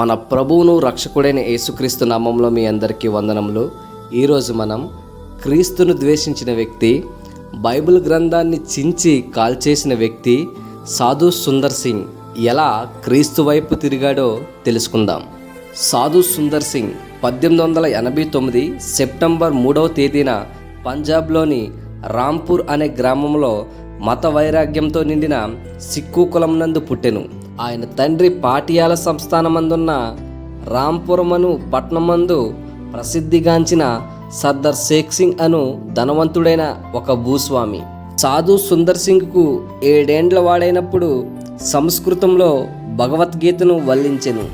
మన ప్రభువును రక్షకుడైన యేసుక్రీస్తు నామంలో మీ అందరికీ వందనములు. ఈరోజు మనం క్రీస్తును ద్వేషించిన వ్యక్తి, బైబిల్ గ్రంథాన్ని చించి కాల్చేసిన వ్యక్తి సాధు సుందర్ సింగ్ ఎలా క్రీస్తు వైపు తిరిగాడో తెలుసుకుందాం. సాధు సుందర్ సింగ్ 1889 సెప్టెంబర్ 3వ తేదీన పంజాబ్లోని రాంపూర్ అనే గ్రామంలో మత వైరాగ్యంతో నిండిన సిక్కు కులం నందు పుట్టెను. ఆయన తండ్రి పాటియాల సంస్థానమందున్న రాంపురమను పట్నమందు ప్రసిద్ధిగాంచిన సర్దార్ షేక్ సింగ్ అను ధనవంతుడైన ఒక భూస్వామి. సాధు సుందర్ సింగ్కు 7 ఏండ్ల వాడైనప్పుడు సంస్కృతంలో భగవద్గీతను వల్లించెను.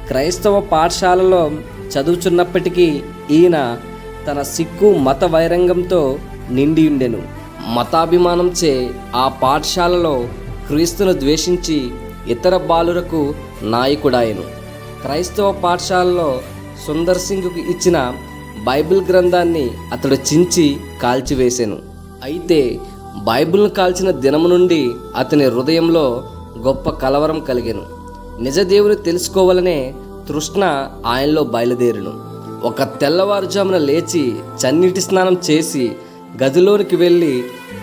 క్రైస్తవ పాఠశాలలో చదువుచున్నప్పటికీ ఈయన తన సిక్కు మత వైరంగంతో నిండి ఉండెను. మతాభిమానంచే ఆ పాఠశాలలో క్రీస్తును ద్వేషించి ఇతర బాలురకు నాయకుడాయను. క్రైస్తవ పాఠశాలలో సుందర్ సింగ్కు ఇచ్చిన బైబిల్ గ్రంథాన్ని అతడు చించి కాల్చివేశాను. అయితే బైబిల్ను కాల్చిన దినము నుండి అతని హృదయంలో గొప్ప కలవరం కలిగెను. నిజదేవుని తెలుసుకోవాలనే తృష్ణ ఆయనలో బయలుదేరును. ఒక తెల్లవారుజామున లేచి చన్నీటి స్నానం చేసి గదిలోనికి వెళ్ళి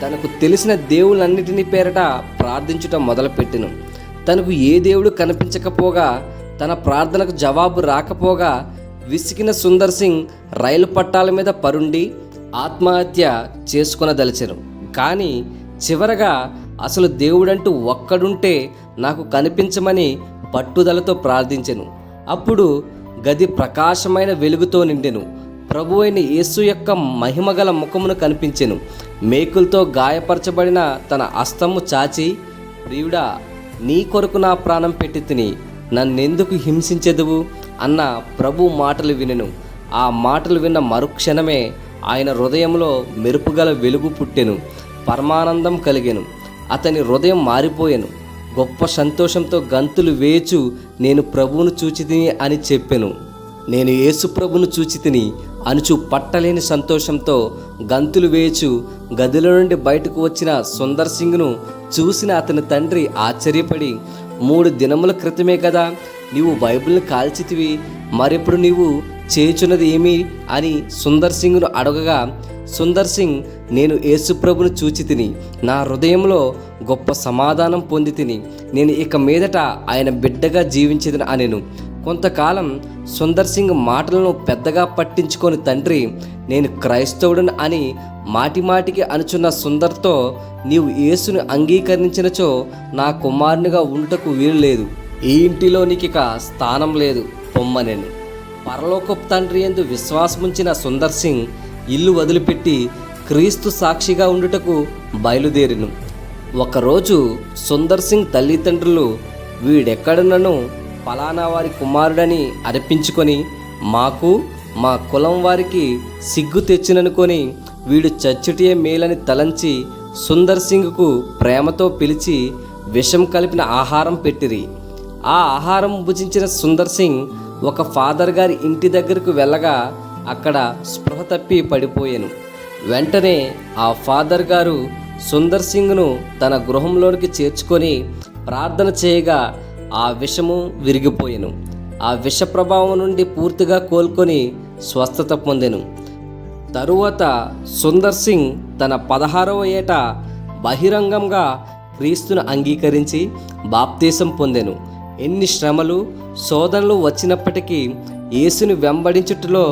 తనకు తెలిసిన దేవుళ్ళన్నిటినీ పేరట ప్రార్థించుట మొదలుపెట్టెను. తనకు ఏ దేవుడు కనిపించకపోగా, తన ప్రార్థనకు జవాబు రాకపోగా విసిగిన సుందర్ సింగ్ రైలు పట్టాల మీద పరుండి ఆత్మహత్య చేసుకొనదలిచెను. కానీ చివరగా అసలు దేవుడంటూ ఒక్కడుంటే నాకు కనిపించమని పట్టుదలతో ప్రార్థించెను. అప్పుడు గది ప్రకాశమైన వెలుగుతో నిండెను. ప్రభు అయిన యేసు యొక్క మహిమగల ముఖమును కనిపించెను. మేకులతో గాయపరచబడిన తన హస్తము చాచి, ప్రియుడా, నీ కొరకు నా ప్రాణం పెట్టి తిని నన్నెందుకు హింసించెదవు అన్న ప్రభు మాటలు వినెను. ఆ మాటలు విన్న మరుక్షణమే ఆయన హృదయంలో మెరుపుగల వెలుగు పుట్టెను. పరమానందం కలిగెను. అతని హృదయం మారిపోయెను. గొప్ప సంతోషంతో గంతులు వేచు నేను ప్రభువును చూచితిని అని చెప్పెను. నేను యేసు ప్రభును చూచితిని అనుచు పట్టలేని సంతోషంతో గంతులు వేచు గదిలో నుండి బయటకు వచ్చిన సుందర్ సింగ్ను చూసిన అతని తండ్రి ఆశ్చర్యపడి, 3 దినముల క్రితమే కదా నీవు బైబిల్ని కాల్చితివి, మరిప్పుడు నీవు చేయుచున్నది ఏమి అని సుందర్ సింగ్ను అడగగా, సుందర్ సింగ్, నేను యేసుప్రభును చూచితిని, నా హృదయంలో గొప్ప సమాధానం పొందితిని, నేను ఇక మీదట ఆయన బిడ్డగా జీవించేదని అనెను. కొంతకాలం సుందర్ సింగ్ మాటలను పెద్దగా పట్టించుకొని తండ్రి, నేను క్రైస్తవుడను అని మాటిమాటికి అనుచున్న సుందర్తో, నీవు యేసును అంగీకరించినచో నా కుమారునిగా ఉండుటకు వీలు లేదు, ఈ ఇంటిలో నీకిక స్థానం లేదు, పొమ్మనెను. పరలోకపు తండ్రి యందు విశ్వాసముంచిన సుందర్ సింగ్ ఇల్లు వదిలిపెట్టి క్రీస్తు సాక్షిగా ఉండుటకు బయలుదేరిను. ఒకరోజు సుందర్ సింగ్ తల్లిదండ్రులు వీడెక్కడున్నను ఫలానా వారి కుమారుడని అర్పించుకొని, మాకు మా కులం వారికి సిగ్గు తెచ్చిననుకొని వీడు చచ్చుటే మేలని తలంచి సుందర్ సింగ్కు ప్రేమతో పిలిచి విషం కలిపిన ఆహారం పెట్టిరి. ఆ ఆహారం భుజించిన సుందర్ సింగ్ ఒక ఫాదర్ గారి ఇంటి దగ్గరకు వెళ్ళగా అక్కడ స్పృహ తప్పి పడిపోయాను. వెంటనే ఆ ఫాదర్ గారు సుందర్ సింగ్ను తన గృహంలోనికి చేర్చుకొని ప్రార్థన చేయగా ఆ విషము విరిగిపోయెను. ఆ విష ప్రభావం నుండి పూర్తిగా కోలుకొని స్వస్థత పొందెను. తరువాత సుందర్ సింగ్ తన 16వ ఏట బహిరంగంగా క్రీస్తును అంగీకరించి బాప్తీసం పొందెను. ఎన్ని శ్రమలు శోధనలు వచ్చినప్పటికీ యేసుని వెంబడించుటలో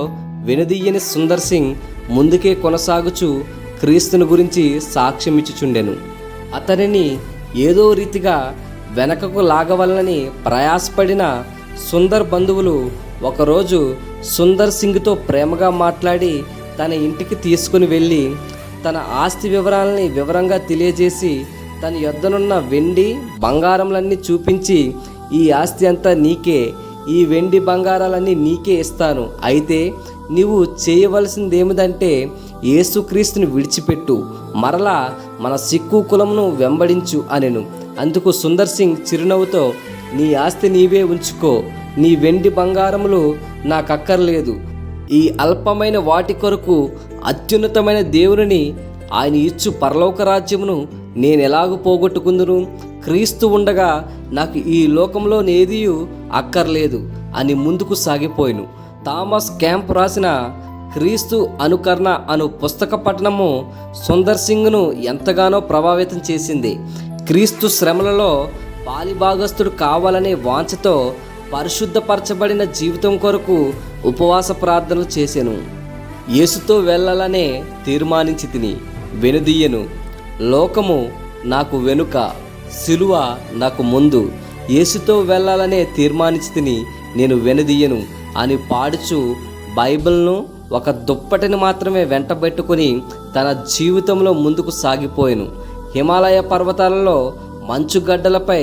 వెనుదీయని సుందర్ సింగ్ ముందుకే కొనసాగుచు క్రీస్తుని గురించి సాక్ష్యమిచ్చుచుండెను. అతనిని ఏదో రీతిగా వెనకకు లాగవలనని ప్రయాసపడిన సుందర్ బంధువులు ఒకరోజు సుందర్ సింగ్తో ప్రేమగా మాట్లాడి తన ఇంటికి తీసుకుని వెళ్ళి తన ఆస్తి వివరాలని వివరంగా తెలియజేసి తన యొద్దనున్న వెండి బంగారములన్నీ చూపించి, ఈ ఆస్తి అంతా నీకే, ఈ వెండి బంగారాలన్నీ నీకే ఇస్తాను, అయితే నీవు చేయవలసిందేమిటంటే యేసుక్రీస్తుని విడిచిపెట్టు, మరలా మన సిక్కు కులమును వెంబడించు అనెను. అందుకు సుందర్ సింగ్ చిరునవ్వుతో, నీ ఆస్తి నీవే ఉంచుకో, నీ వెండి బంగారములు నాకక్కర్లేదు, ఈ అల్పమైన వాటి కొరకు అత్యున్నతమైన దేవుని ఆయన ఇచ్చు పరలోక రాజ్యమును నేనెలాగూ పోగొట్టుకుందును? క్రీస్తు ఉండగా నాకు ఈ లోకంలోనేదియు అక్కర్లేదు. అని ముందుకు సాగిపోయిను. థామస్ క్యాంప్ రాసిన క్రీస్తు అనుకరణ అను పుస్తక పఠనము సుందర్ సింగ్ను ఎంతగానో ప్రభావితం చేసింది. క్రీస్తు శ్రమలలో పాలిభాగస్థుడు కావాలనే వాంఛతో పరిశుద్ధపరచబడిన జీవితం కొరకు ఉపవాస ప్రార్థనలు చేసెను. యేసుతో వెళ్ళాలనే తీర్మానించి తిని వెనుదీయను. లోకము నాకు వెనుక, సిలువ నాకు ముందు. యేసుతో వెళ్ళాలనే తీర్మానించి తిని నేను వెనుదీయను అని పాడుచు బైబిల్ను ఒక దుప్పటిని మాత్రమే వెంటబెట్టుకుని తన జీవితంలో ముందుకు సాగిపోయాను. హిమాలయ పర్వతాలలో మంచుగడ్డలపై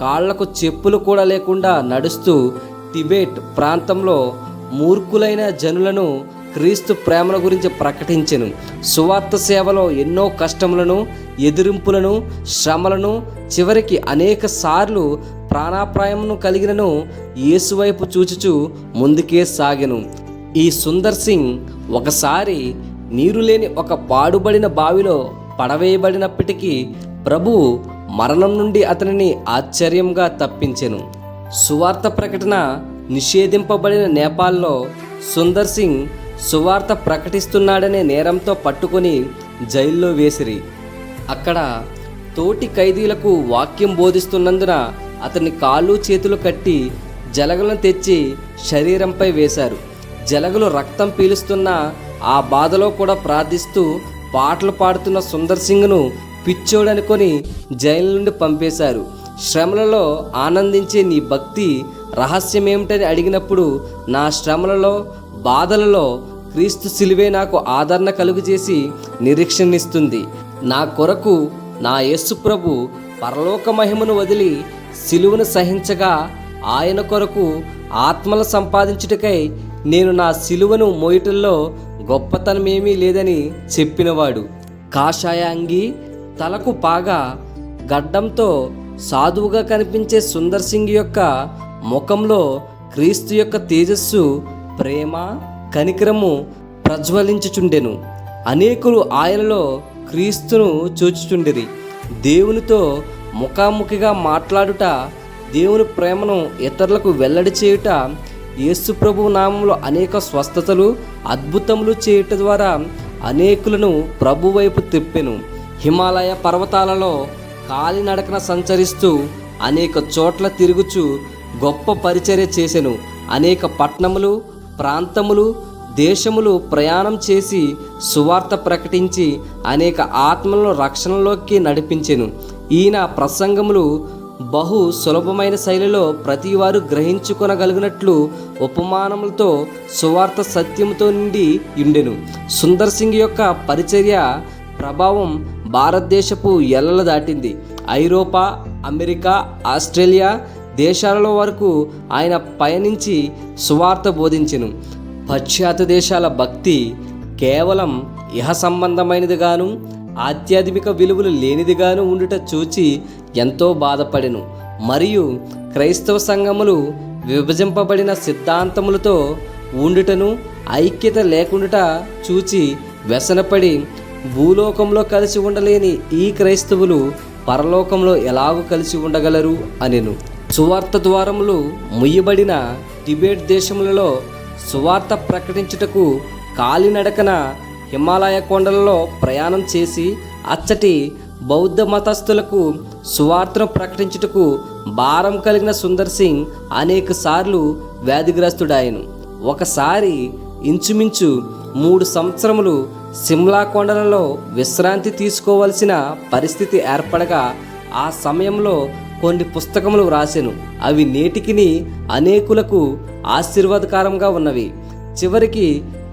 కాళ్లకు చెప్పులు కూడా లేకుండా నడుస్తూ టిబెట్ ప్రాంతంలో మూర్ఖులైన జనులను క్రీస్తు ప్రేమల గురించి ప్రకటించెను. సువార్త సేవలో ఎన్నో కష్టములను, ఎదిరింపులను, శ్రమలను, చివరికి అనేక సార్లు ప్రాణాపాయమును కలిగినను యేసువైపు చూచుచు ముందుకే సాగెను. ఈ సుందర్ సింగ్ ఒకసారి నీరు లేని ఒక పాడుబడిన బావిలో పడవేయబడినప్పటికీ ప్రభువు మరణం నుండి అతనిని ఆశ్చర్యంగా తప్పించెను. సువార్త ప్రకటన నిషేధింపబడిన నేపాల్లో సుందర్ సింగ్ సువార్త ప్రకటిస్తున్నాడనే నేరంతో పట్టుకొని జైల్లో వేసిరి. అక్కడ తోటి ఖైదీలకు వాక్యం బోధిస్తున్నందున అతని కాళ్ళు చేతులు కట్టి జలగలను తెచ్చి శరీరంపై వేశారు. జలగలు రక్తం పీలుస్తున్న ఆ బాధలో కూడా ప్రార్థిస్తూ పాటలు పాడుతున్న సుందర్ సింగ్ను పిచ్చోడనుకొని జైలు నుండి పంపేశారు. శ్రమలలో ఆనందించే నీ భక్తి రహస్యమేమిటని అడిగినప్పుడు, నా శ్రమలలో, బాధలలో క్రీస్తు సిలువే నాకు ఆదరణ కలుగజేసి నిరీక్షణిస్తుంది. నా కొరకు నా యేసు ప్రభు పరలోక మహిమను వదిలి సిలువను సహించగా ఆయన కొరకు ఆత్మలు సంపాదించుటకై నేను నా సిలువను మోయటంలో గొప్పతనమేమీ లేదని చెప్పినవాడు. కాషాయ అంగి, తలకు పాగా, గడ్డంతో సాధువుగా కనిపించే సుందర్ సింగ్ యొక్క ముఖంలో క్రీస్తు యొక్క తేజస్సు, ప్రేమ, కనికరము ప్రజ్వలించుచుండెను. అనేకులు ఆయనలో క్రీస్తును చూచుచుండిరి. దేవునితో ముఖాముఖిగా మాట్లాడుట, దేవుని ప్రేమను ఇతరులకు వెల్లడి చేయుట, యేసు ప్రభు నామంలో అనేక స్వస్థతలు, అద్భుతములు చేయుట ద్వారా అనేకులను ప్రభు వైపు తిప్పెను. హిమాలయ పర్వతాలలో కాలినడకన సంచరిస్తూ అనేక చోట్ల తిరుగుచు గొప్ప పరిచర్య చేసెను. అనేక పట్టణములు, ప్రాంతములు, దేశములు ప్రయాణం చేసి సువార్త ప్రకటించి అనేక ఆత్మలను రక్షణలోకి నడిపించెను. ఈయన ప్రసంగములు బహు సులభమైన శైలిలో ప్రతివారు గ్రహించుకొనగలిగినట్లు ఉపమానములతో సువార్త సత్యముతో నిండి ఉండెను. సుందర్ సింగ్ యొక్క పరిచర్య ప్రభావం భారతదేశపు ఎల్లలు దాటింది. ఐరోపా, అమెరికా, ఆస్ట్రేలియా దేశాలలో వరకు ఆయన పయనించి సువార్త బోధించెను. పాశ్చాత్య దేశాల భక్తి కేవలం ఇహ సంబంధమైనదిగాను, ఆధ్యాత్మిక విలువలు లేనిదిగాను ఉండుట చూచి ఎంతో బాధపడెను. మరియు క్రైస్తవ సంఘములు విభజింపబడిన సిద్ధాంతములతో ఉండుటను, ఐక్యత లేకుండుట చూచి వ్యసనపడి భూలోకంలో కలిసి ఉండలేని ఈ క్రైస్తవులు పరలోకంలో ఎలాగూ కలిసి ఉండగలరు అనెను. సువార్త ద్వారములు ముయ్యబడిన టిబెట్ దేశములలో సువార్త ప్రకటించుటకు కాలినడకన హిమాలయ కొండలలో ప్రయాణం చేసి అచ్చటి బౌద్ధ మతస్థులకు సువార్తను ప్రకటించుటకు భారం కలిగిన సుందర్ సింగ్ అనేక సార్లు వ్యాధిగ్రస్తుడాయను. ఒకసారి ఇంచుమించు 3 సంవత్సరములు సిమ్లా కొండలలో విశ్రాంతి తీసుకోవలసిన పరిస్థితి ఏర్పడగా ఆ సమయంలో కొన్ని పుస్తకములు వ్రాసెను. అవి నేటికిని అనేకులకు ఆశీర్వాదకరంగా ఉన్నవి. చివరికి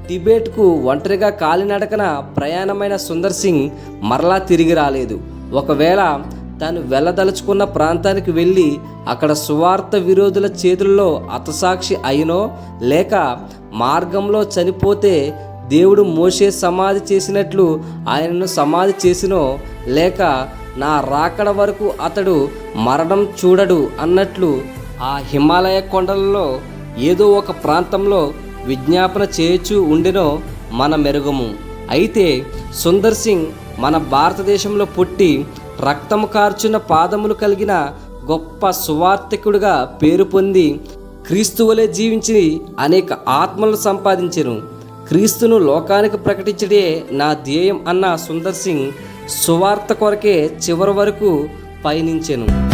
టిబెట్కు ఒంటరిగా కాలినడకన ప్రయాణమైన సుందర్ సింగ్ మరలా తిరిగి రాలేదు. ఒకవేళ తాను వెళ్ళదలుచుకున్న ప్రాంతానికి వెళ్ళి అక్కడ సువార్త విరోధుల చేతుల్లో హతసాక్షి అయినో, లేక మార్గంలో చనిపోతే దేవుడు మోషే సమాధి చేసినట్లు ఆయనను సమాధి చేసినో, లేక నా రాకడ వరకు అతడు మరణం చూడడు అన్నట్లు ఆ హిమాలయ కొండలలో ఏదో ఒక ప్రాంతంలో విజ్ఞాపన చేయొచ్చు ఉండెనో మన మెరుగము. అయితే సుందర్ సింగ్ మన భారతదేశంలో పుట్టి రక్తము కార్చున్న పాదములు కలిగిన గొప్ప సువార్తికుడిగా పేరు పొంది క్రీస్తు వలె జీవించి అనేక ఆత్మలను సంపాదించెను. క్రీస్తును లోకానికి ప్రకటించడే నా ధ్యేయం అన్న సుందర్ సింగ్ సువార్త కొరకే చివరి వరకు పయనించెను.